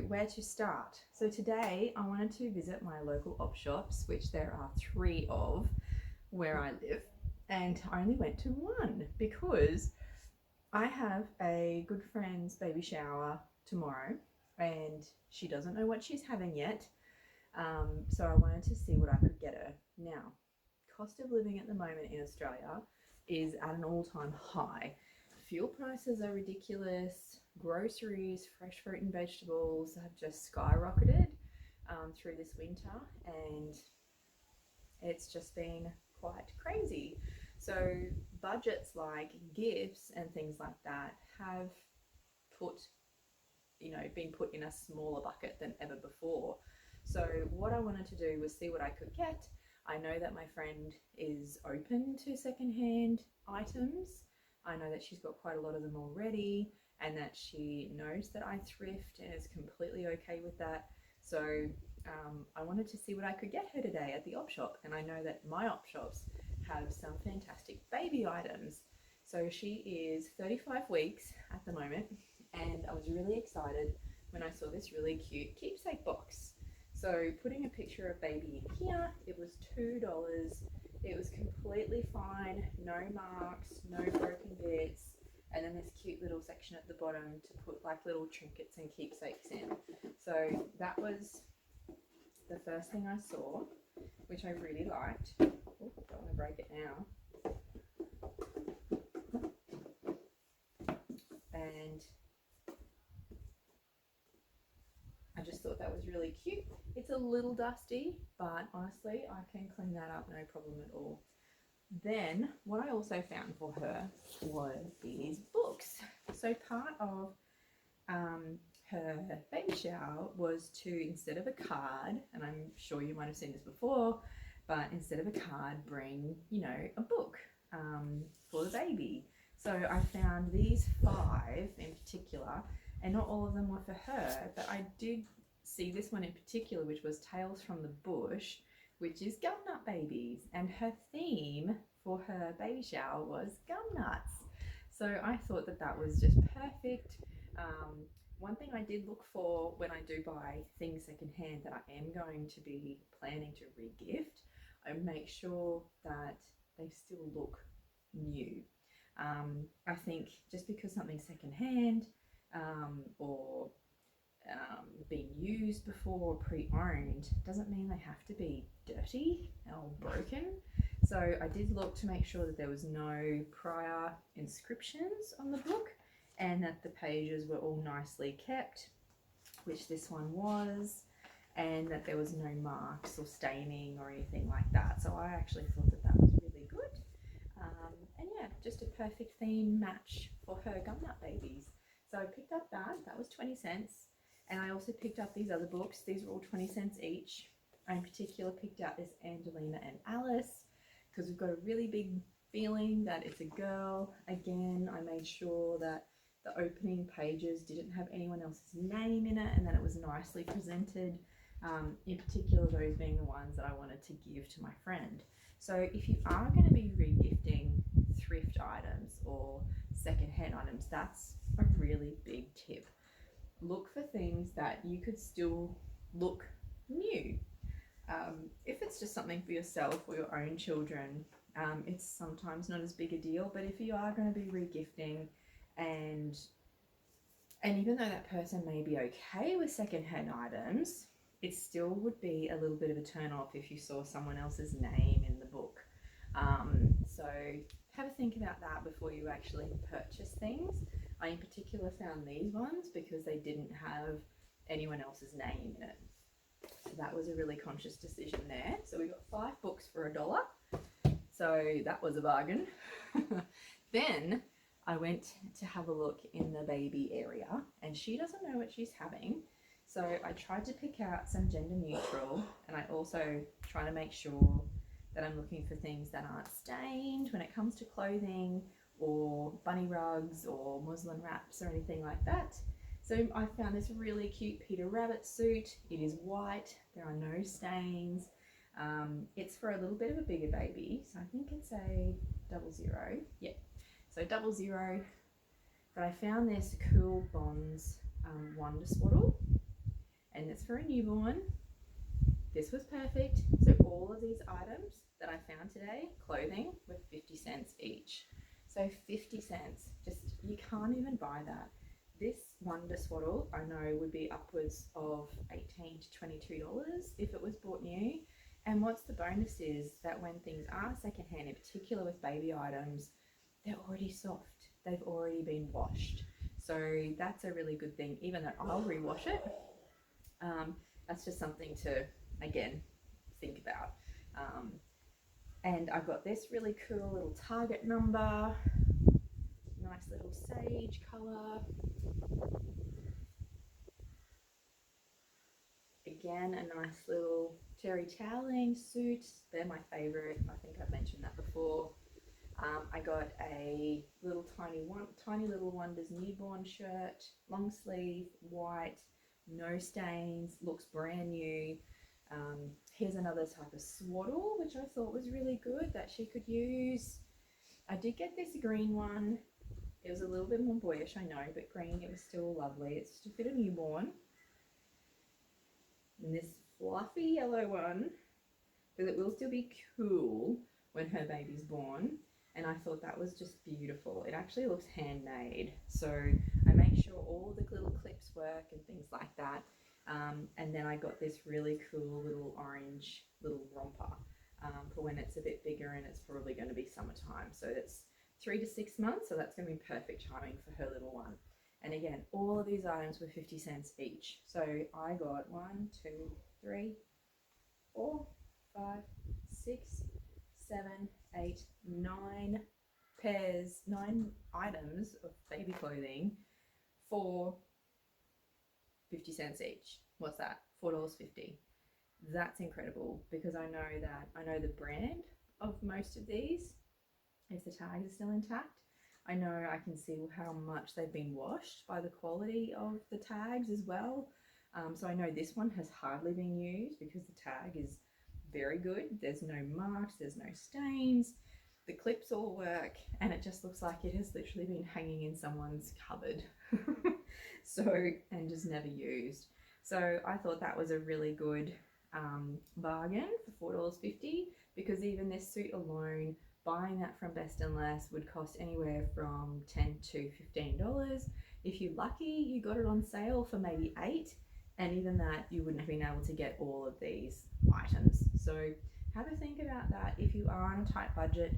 where to start? So today I wanted to visit my local op shops, which there are 3 of where I live, and I only went to one because I have a good friend's baby shower tomorrow and she doesn't know what she's having yet. So I wanted to see what I could get her. Now, cost of living at the moment in Australia is at an all-time high. Fuel prices are ridiculous. Groceries, fresh fruit and vegetables have just skyrocketed through this winter, and it's just been quite crazy. So budgets like gifts and things like that have put, been put in a smaller bucket than ever before. So what I wanted to do was see what I could get. I know that my friend is open to secondhand items. I know that she's got quite a lot of them already, and that she knows that I thrift and is completely okay with that. So I wanted to see what I could get her today at the op shop, and I know that my op shops have some fantastic baby items. So she is 35 weeks at the moment, and I was really excited when I saw this really cute keepsake box. So putting a picture of baby in here, it was $2. It was completely fine, no marks, no broken bits, and then this cute little section at the bottom to put like little trinkets and keepsakes in. So that was the first thing I saw, which I really liked. Oh, don't want to break it now. And I just thought that was really cute. It's a little dusty, but honestly, I can clean that up, no problem at all. Then what I also found for her was these books. So part of her baby shower was to, instead of a card, and I'm sure you might have seen this before, but instead of a card, bring, a book for the baby. So I found these 5 in particular, and not all of them were for her, but I did see this one in particular, which was Tales from the Bush, which is gum nut babies, and her theme for her baby shower was gum nuts. So I thought that that was just perfect. One thing I did look for when I do buy things secondhand that I am going to be planning to re-gift, I make sure that they still look new. I think just because something's secondhand or been used before or pre-owned doesn't mean they have to be dirty or broken. So I did look to make sure that there was no prior inscriptions on the book and that the pages were all nicely kept, which this one was, and that there was no marks or staining or anything like that. So I actually thought that that was really good. And yeah, just a perfect theme match for her gum nut babies. So I picked up that was 20 cents. And I also picked up these other books. These were all 20 cents each. I in particular picked out this Angelina and Alice because we've got a really big feeling that it's a girl. Again, I made sure that the opening pages didn't have anyone else's name in it and that it was nicely presented. In particular, those being the ones that I wanted to give to my friend. So if you are going to be re-gifting thrift items or secondhand items, that's a really big tip. Look for things that you could still look new. If it's just something for yourself or your own children, it's sometimes not as big a deal, but if you are going to be re-gifting and even though that person may be okay with secondhand items, it still would be a little bit of a turn off if you saw someone else's name in the book. So have a think about that before you actually purchase things. I in particular found these ones because they didn't have anyone else's name in it. So that was a really conscious decision there. So we got 5 books for $1. So that was a bargain. Then I went to have a look in the baby area and she doesn't know what she's having. So I tried to pick out some gender neutral, and I also try to make sure that I'm looking for things that aren't stained when it comes to clothing or bunny rugs or muslin wraps or anything like that. So I found this really cute Peter Rabbit suit. It is white, there are no stains. It's for a little bit of a bigger baby, so I think it's a 00. Yeah, so 00. But I found this Cool Bonds Wonder Swaddle. and it's for a newborn. This was perfect. So all of these items that I found today, clothing, were 50 cents each. So 50 cents, just, you can't even buy that. This Wonder Swaddle, I know, would be upwards of $18 to $22 if it was bought new. And what's the bonus is that when things are secondhand, in particular with baby items, they're already soft. They've already been washed. So that's a really good thing, even though I'll rewash it. That's just something to, again, think about. And I got this really cool little Target number, nice little sage colour. Again, a nice little terry toweling suit. They're my favourite. I think I've mentioned that before. I got a little tiny little Wonders newborn shirt, long sleeve, white, no stains, looks brand new. Here's another type of swaddle, which I thought was really good that she could use. I did get this green one. It was a little bit more boyish, I know, but green, it was still lovely. It's to fit a newborn. And this fluffy yellow one, because it will still be cool when her baby's born. And I thought that was just beautiful. It actually looks handmade. So I make sure all the little clips work and things like that. And then I got this really cool little orange little romper for when it's a bit bigger, and it's probably going to be summertime. So it's 3 to 6 months. So that's going to be perfect timing for her little one. And again, all of these items were 50 cents each. So I got 1, 2, 3, 4, 5, 6, 7, 8, 9 pairs, 9 items of baby clothing for 50 cents each. What's that? $4.50. That's incredible, because I know the brand of most of these, if the tag is still intact. I know I can see how much they've been washed by the quality of the tags as well. So I know this one has hardly been used because the tag is very good. There's no marks, there's no stains, the clips all work, and it just looks like it has literally been hanging in someone's cupboard. So, and just never used. So I thought that was a really good bargain for $4.50, because even this suit alone, buying that from Best and Less would cost anywhere from $10 to $15. If you're lucky, you got it on sale for maybe $8, and even that, you wouldn't have been able to get all of these items. So have a think about that. If you are on a tight budget,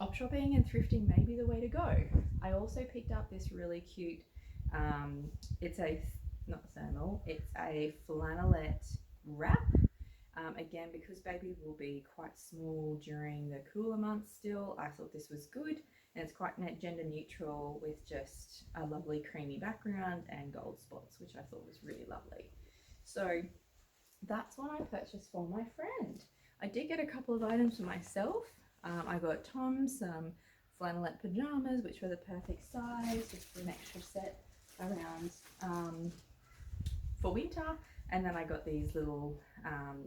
op shopping and thrifting may be the way to go. I also picked up this really cute, it's a, not thermal, it's a flannelette wrap. Again, because baby will be quite small during the cooler months still, I thought this was good, and it's quite gender neutral with just a lovely creamy background and gold spots, which I thought was really lovely. So that's what I purchased for my friend. I did get a couple of items for myself. I got Tom's some flannelette pajamas, which were the perfect size, just for an extra set around for winter. And then I got these little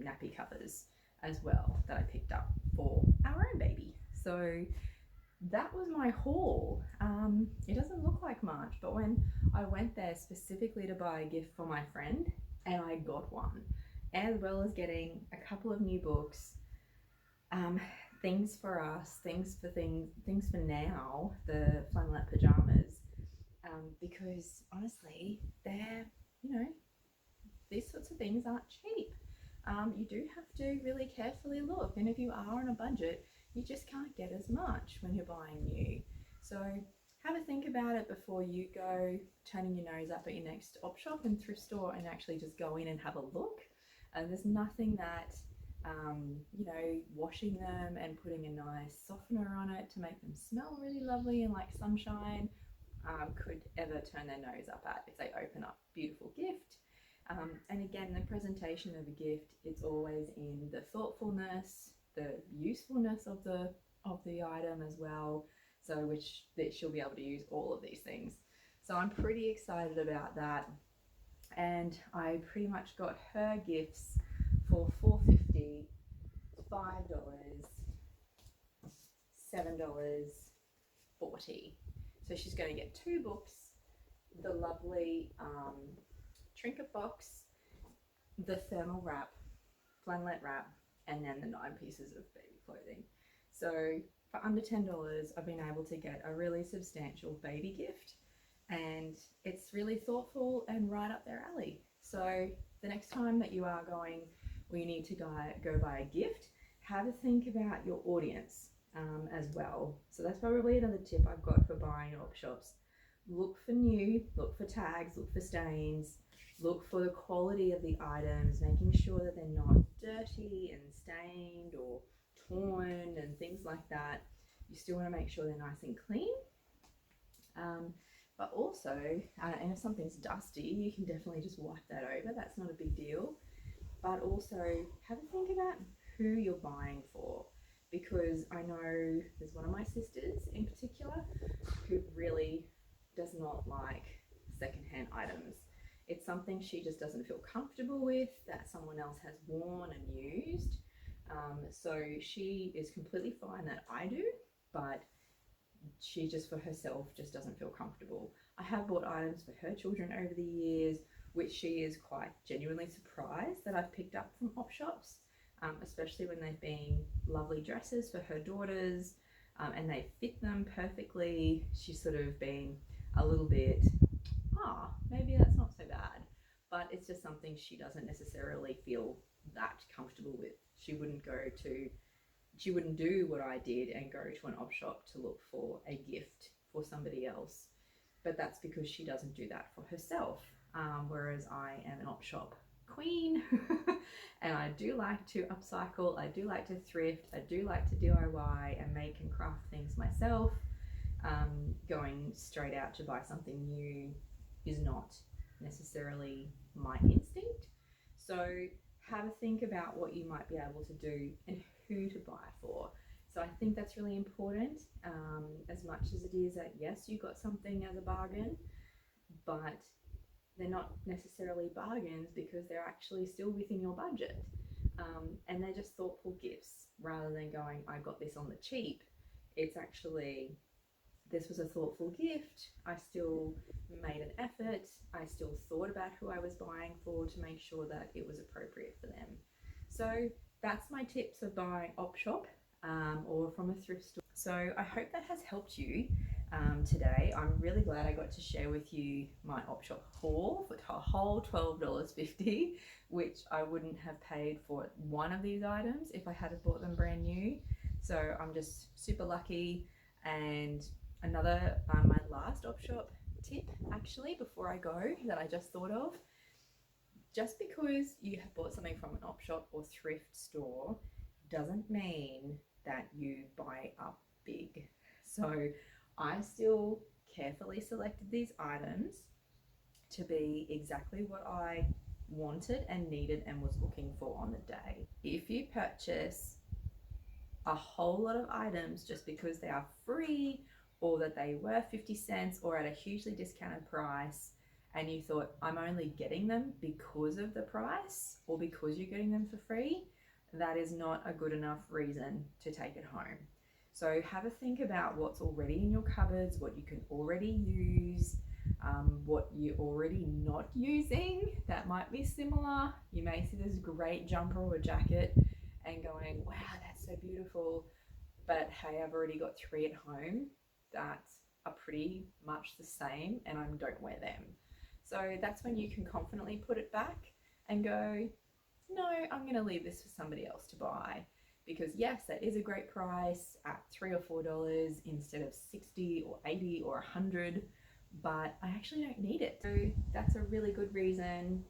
nappy covers as well that I picked up for our own baby. So that was my haul. It doesn't look like much, but when I went there specifically to buy a gift for my friend, and I got one, as well as getting a couple of new books, things for us, things for now, the flannelette pajamas, because honestly, they're, these sorts of things aren't cheap. You do have to really carefully look, and if you are on a budget, you just can't get as much when you're buying new. So have a think about it before you go turning your nose up at your next op shop and thrift store, and actually just go in and have a look. There's nothing that washing them and putting a nice softener on it to make them smell really lovely and like sunshine could ever turn their nose up at if they open up a beautiful gift. And again, the presentation of a gift, it's always in the thoughtfulness, the usefulness of the item as well, so that she'll be able to use all of these things. So I'm pretty excited about that, and I pretty much got her gifts for $4.50, $5, $7.40. So she's going to get 2 books, the lovely trinket box, the thermal wrap, flannelette wrap, and then the 9 pieces of baby clothing. So for under $10, I've been able to get a really substantial baby gift, and it's really thoughtful and right up their alley. So the next time that you are going, or you need to go buy a gift, have a think about your audience as well. So that's probably another tip I've got for buying at op shops. Look for new, look for tags, look for stains, look for the quality of the items, making sure that they're not dirty and stained or torn and things like that. You still want to make sure they're nice and clean. But also, and if something's dusty, you can definitely just wipe that over. That's not a big deal. But also have a think about who you're buying for, because I know there's one of my sisters in particular who really does not like secondhand items. It's something she just doesn't feel comfortable with that someone else has worn and used. So she is completely fine that I do, but she just for herself just doesn't feel comfortable. I have bought items for her children over the years, which she is quite genuinely surprised that I've picked up from op shops, especially when they've been lovely dresses for her daughters, and they fit them perfectly. She's sort of been a little bit, maybe that's not so bad, but it's just something she doesn't necessarily feel that comfortable with. She wouldn't do what I did and go to an op shop to look for a gift for somebody else, but that's because she doesn't do that for herself. Whereas I am an op shop queen and I do like to upcycle, I do like to thrift, I do like to DIY and make and craft things myself. Going straight out to buy something new is not necessarily my instinct. So have a think about what you might be able to do and who to buy for. So I think that's really important, as much as it is that yes, you got something as a bargain, but they're not necessarily bargains because they're actually still within your budget, and they're just thoughtful gifts rather than going, I got this on the cheap. It's actually, this was a thoughtful gift. I still made an effort. I still thought about who I was buying for to make sure that it was appropriate for them. So that's my tips of buying op shop or from a thrift store. So I hope that has helped you today. I'm really glad I got to share with you my op shop haul for a whole $12.50, which I wouldn't have paid for one of these items if I had bought them brand new. So I'm just super lucky. And another, my last op shop tip actually before I go that I just thought of, just because you have bought something from an op shop or thrift store doesn't mean that you buy up big. So I still carefully selected these items to be exactly what I wanted and needed and was looking for on the day. If you purchase a whole lot of items just because they are free or that they were 50 cents or at a hugely discounted price, and you thought, I'm only getting them because of the price or because you're getting them for free, that is not a good enough reason to take it home. So have a think about what's already in your cupboards, what you can already use, what you're already not using that might be similar. You may see this great jumper or jacket and going, wow, that's so beautiful, but hey, I've already got 3 at home that are pretty much the same and I don't wear them. So that's when you can confidently put it back and go, no, I'm going to leave this for somebody else to buy, because yes, that is a great price at $3 or $4 instead of 60 or 80 or 100, but I actually don't need it. So that's a really good reason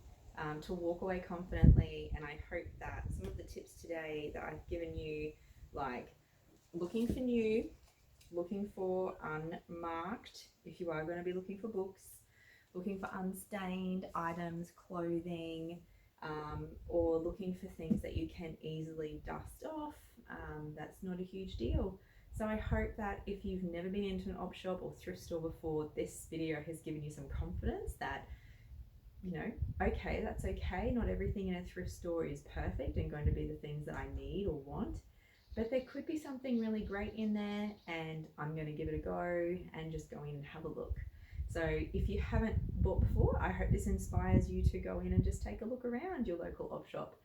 to walk away confidently. And I hope that some of the tips today that I've given you, like looking for new, looking for unmarked, if you are going to be looking for books, looking for unstained items, clothing, or looking for things that you can easily dust off, that's not a huge deal. So I hope that if you've never been into an op shop or thrift store before, this video has given you some confidence that, you know, okay, that's okay. Not everything in a thrift store is perfect and going to be the things that I need or want, but there could be something really great in there and I'm going to give it a go and just go in and have a look. So if you haven't bought before, I hope this inspires you to go in and just take a look around your local op shop,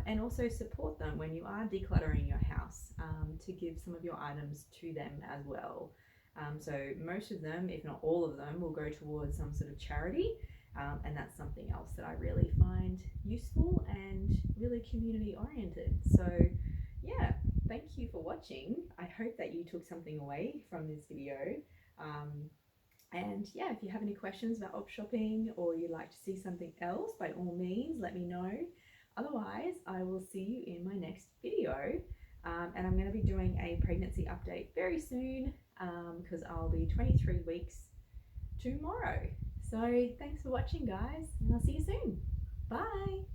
and also support them when you are decluttering your house, to give some of your items to them as well. So most of them, if not all of them, will go towards some sort of charity, and that's something else that I really find useful and really community oriented. So yeah, thank you for watching. I hope that you took something away from this video. And yeah, if you have any questions about op shopping or you'd like to see something else, by all means, let me know. Otherwise, I will see you in my next video. And I'm going to be doing a pregnancy update very soon, because I'll be 23 weeks tomorrow. So thanks for watching, guys, and I'll see you soon. Bye.